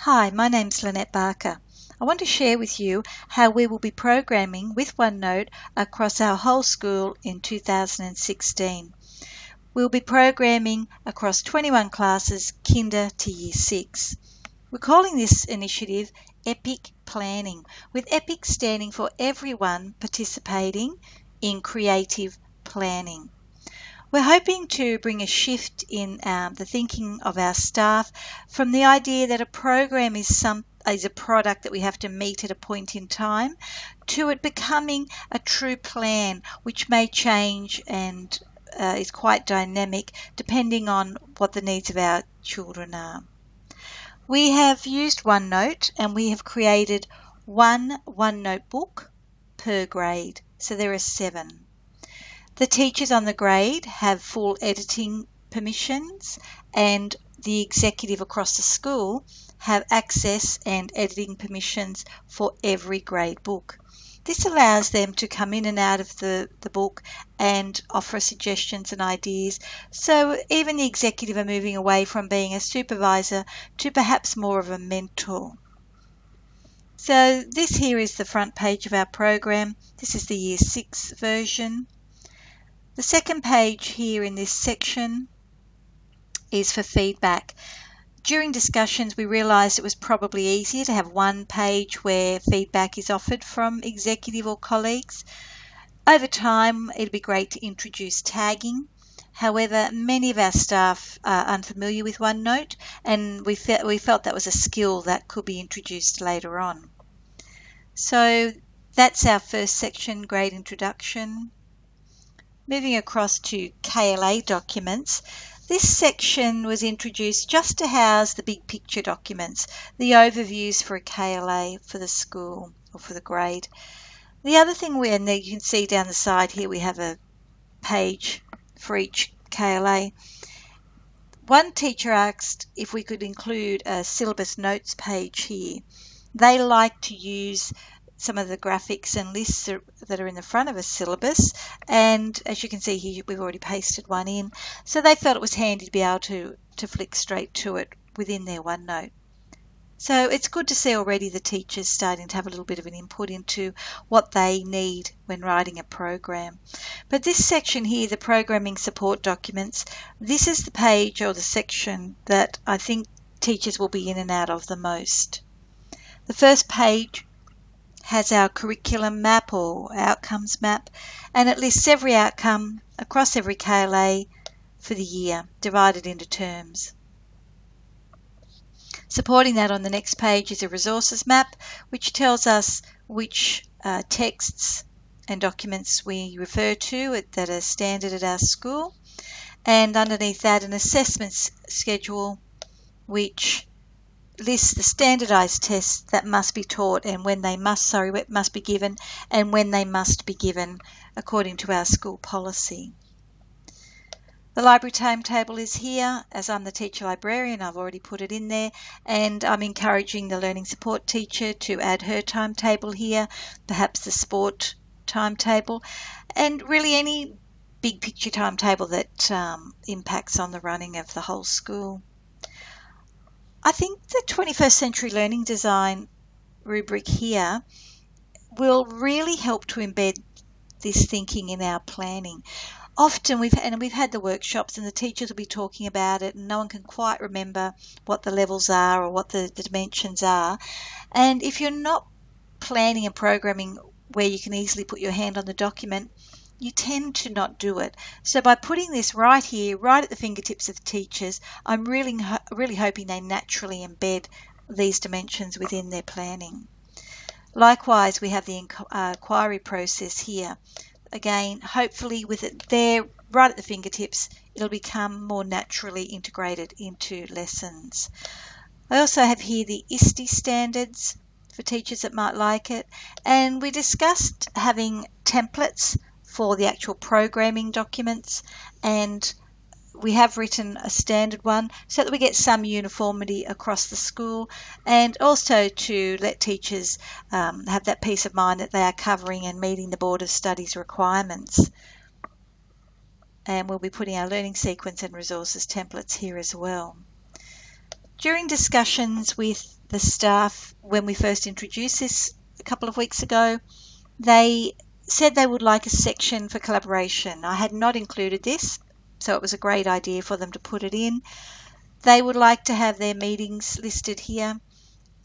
Hi, my name's Lynette Barker. I want to share with you how we will be programming with OneNote across our whole school in 2016. We'll be programming across 21 classes, Kinder to Year 6. We're calling this initiative EPIC Planning, with EPIC standing for everyone participating in creative planning. We're hoping to bring a shift in the thinking of our staff from the idea that a program is a product that we have to meet at a point in time, to it becoming a true plan which may change and is quite dynamic depending on what the needs of our children are. We have used OneNote and we have created one OneNote book per grade, so there are 7. The teachers on the grade have full editing permissions, and the executive across the school have access and editing permissions for every grade book. This allows them to come in and out of the book and offer suggestions and ideas, so even the executive are moving away from being a supervisor to perhaps more of a mentor. So this here is the front page of our program. This is the Year 6 version. The second page here in this section is for feedback. During discussions, we realised it was probably easier to have one page where feedback is offered from executive or colleagues. Over time, it'd be great to introduce tagging. However, many of our staff are unfamiliar with OneNote, and we felt that was a skill that could be introduced later on. So that's our first section, grade introduction. Moving across to KLA documents, this section was introduced just to house the big picture documents, the overviews for a KLA for the school or for the grade. The other thing, and you can see down the side here, we have a page for each KLA. One teacher asked if we could include a syllabus notes page here. They like to use some of the graphics and lists that are in the front of a syllabus, and as you can see here, we've already pasted one in, so they felt it was handy to be able to flick straight to it within their OneNote. So it's good to see already the teachers starting to have a little bit of an input into what they need when writing a program. But this section here, the programming support documents, this is the page or the section that I think teachers will be in and out of the most. The first page has our curriculum map or outcomes map, and it lists every outcome across every KLA for the year, divided into terms. Supporting that on the next page is a resources map, which tells us which texts and documents we refer to that are standard at our school, and underneath that an assessments schedule which lists the standardized tests that must be taught and when they must be given, and when they must be given according to our school policy. The library timetable is here. As I'm the teacher librarian, I've already put it in there, and I'm encouraging the learning support teacher to add her timetable here, perhaps the sport timetable, and really any big picture timetable that impacts on the running of the whole school. I think the 21st Century Learning Design rubric here will really help to embed this thinking in our planning. Often we've had the workshops and the teachers will be talking about it and no one can quite remember what the levels are or what the dimensions are. And if you're not planning and programming where you can easily put your hand on the document, you tend to not do it. So by putting this right here, right at the fingertips of the teachers, I'm really hoping they naturally embed these dimensions within their planning. Likewise, we have the inquiry process here. Again, hopefully with it there right at the fingertips, it'll become more naturally integrated into lessons. I also have here the ISTE standards for teachers that might like it, and we discussed having templates for the actual programming documents, and we have written a standard one so that we get some uniformity across the school, and also to let teachers have that peace of mind that they are covering and meeting the Board of Studies requirements. And we'll be putting our learning sequence and resources templates here as well. During discussions with the staff when we first introduced this a couple of weeks ago, they said they would like a section for collaboration. I had not included this, so it was a great idea for them to put it in. They would like to have their meetings listed here,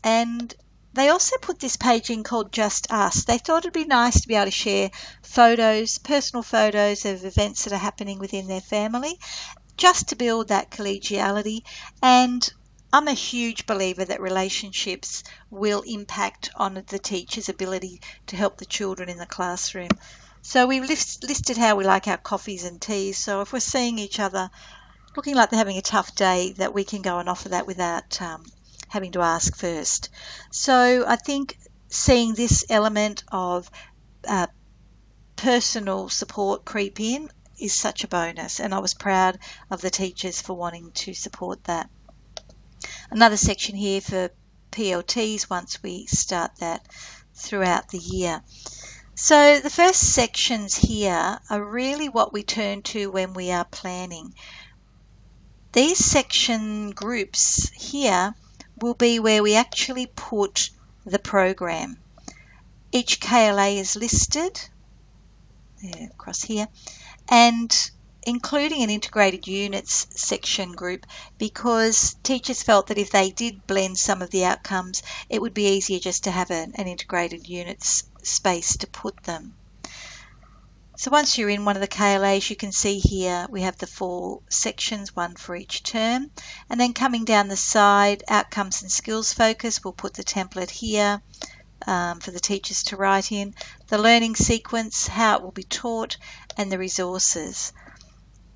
and they also put this page in called Just Us. They thought it'd be nice to be able to share photos, personal photos of events that are happening within their family, just to build that collegiality. And I'm a huge believer that relationships will impact on the teacher's ability to help the children in the classroom. So we've listed how we like our coffees and teas. So if we're seeing each other looking like they're having a tough day, that we can go and offer that without having to ask first. So I think seeing this element of personal support creep in is such a bonus, and I was proud of the teachers for wanting to support that. Another section here for PLTs once we start that throughout the year. So the first sections here are really what we turn to when we are planning. These section groups here will be where we actually put the program. Each KLA is listed across here, and including an integrated units section group, because teachers felt that if they did blend some of the outcomes, it would be easier just to have an integrated units space to put them. So once you're in one of the KLAs, you can see here we have the 4 sections, one for each term. And then coming down the side, outcomes and skills focus, we'll put the template here for the teachers to write in. The learning sequence, how it will be taught, and the resources.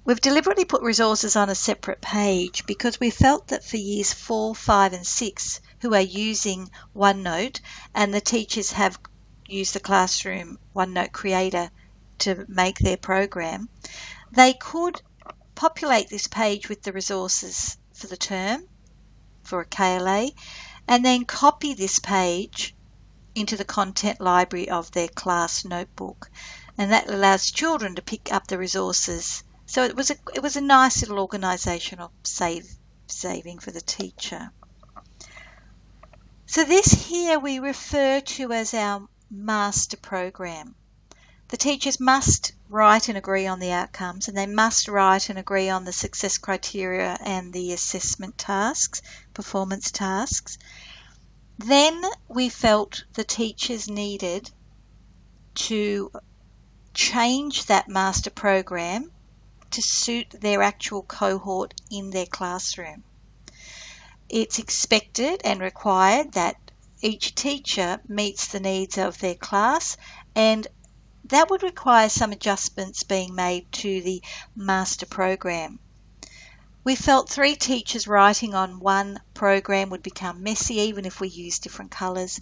We've deliberately put resources on a separate page because we felt that for years 4, 5 and 6 who are using OneNote, and the teachers have used the Classroom OneNote Creator to make their program, they could populate this page with the resources for the term, for a KLA, and then copy this page into the content library of their class notebook. And that allows children to pick up the resources. So it was a nice little organisational saving for the teacher. So this here we refer to as our master program. The teachers must write and agree on the outcomes, and they must write and agree on the success criteria and the assessment tasks, performance tasks. Then we felt the teachers needed to change that master program to suit their actual cohort in their classroom. It's expected and required that each teacher meets the needs of their class, and that would require some adjustments being made to the master program. We felt 3 teachers writing on one program would become messy even if we use different colours,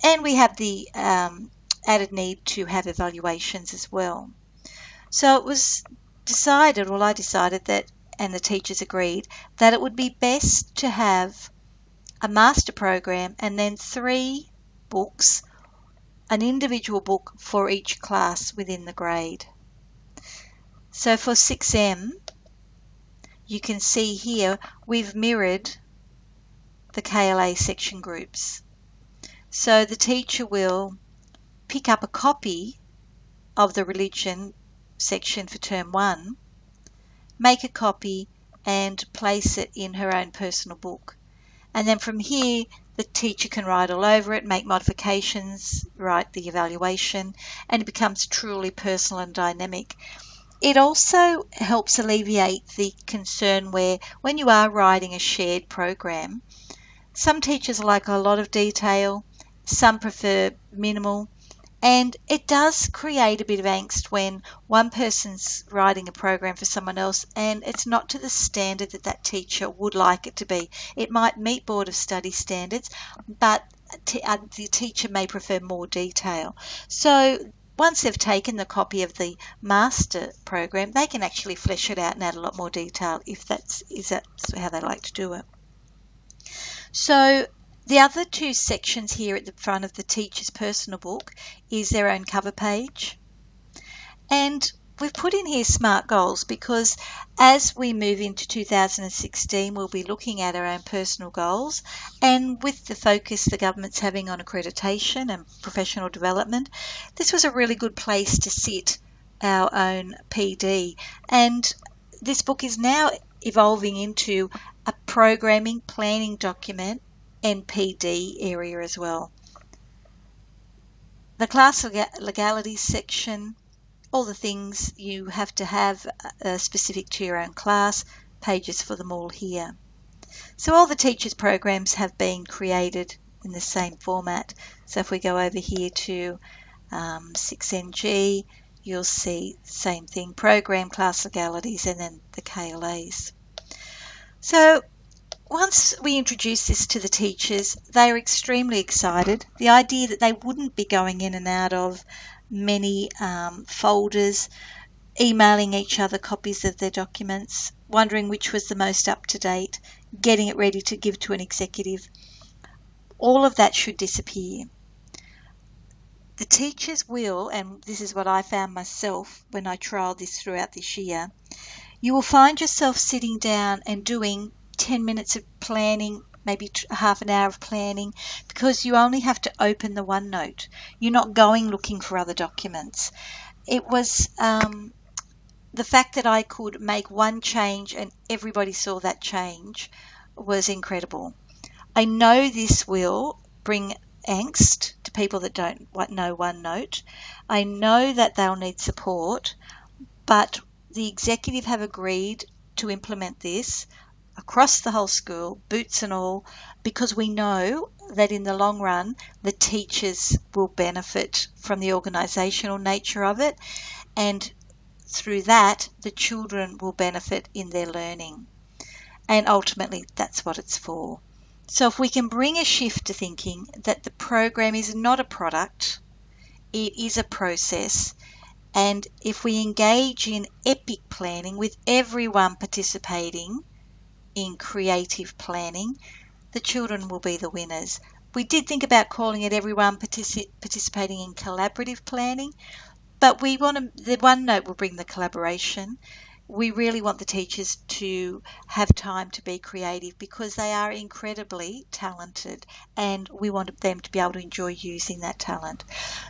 and we have the added need to have evaluations as well. So it was decided, well I decided that, and the teachers agreed, that it would be best to have a master program and then 3 books, an individual book for each class within the grade. So for 6M, you can see here we've mirrored the KLA section groups. So the teacher will pick up a copy of the religion section for term 1, make a copy and place it in her own personal book. And then from here, the teacher can write all over it, make modifications, write the evaluation, and it becomes truly personal and dynamic. It also helps alleviate the concern where when you are writing a shared program, some teachers like a lot of detail, some prefer minimal, and it does create a bit of angst when one person's writing a program for someone else and it's not to the standard that that teacher would like it to be. It might meet Board of Study standards, but the teacher may prefer more detail. So once they've taken the copy of the master program, they can actually flesh it out and add a lot more detail if that's how they like to do it. So the other 2 sections here at the front of the teacher's personal book is their own cover page. And we've put in here SMART goals because as we move into 2016, we'll be looking at our own personal goals, and with the focus the government's having on accreditation and professional development, this was a really good place to sit our own PD. And this book is now evolving into a programming planning document NPD area as well. The class legalities section, all the things you have to have specific to your own class, pages for them all here. So all the teachers' programs have been created in the same format. So if we go over here to 6NG, you'll see the same thing, program, class legalities, and then the KLAs. So once we introduce this to the teachers, they are extremely excited. The idea that they wouldn't be going in and out of many folders, emailing each other copies of their documents, wondering which was the most up-to-date, getting it ready to give to an executive. All of that should disappear. The teachers will, and this is what I found myself when I trialled this throughout this year, you will find yourself sitting down and doing 10 minutes of planning, maybe half an hour of planning, because you only have to open the OneNote. You're not going looking for other documents. It was the fact that I could make one change and everybody saw that change was incredible. I know this will bring angst to people that don't know OneNote. I know that they'll need support, but the executive have agreed to implement this across the whole school, boots and all, because we know that in the long run, the teachers will benefit from the organisational nature of it, and through that, the children will benefit in their learning. And ultimately, that's what it's for. So if we can bring a shift to thinking that the program is not a product, it is a process, and if we engage in epic planning with everyone participating in creative planning, the children will be the winners. We did think about calling it everyone participating in collaborative planning, but we want the OneNote will bring the collaboration. We really want the teachers to have time to be creative because they are incredibly talented and we want them to be able to enjoy using that talent.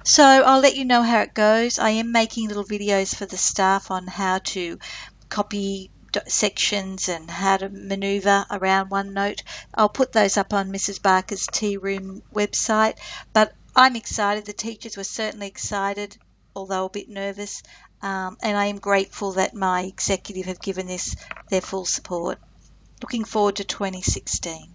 So I'll let you know how it goes. I am making little videos for the staff on how to copy sections and how to maneuver around OneNote. I'll put those up on Mrs. Barker's Tea Room website, but I'm excited. The teachers were certainly excited, although a bit nervous, and I am grateful that my executive have given this their full support. Looking forward to 2016.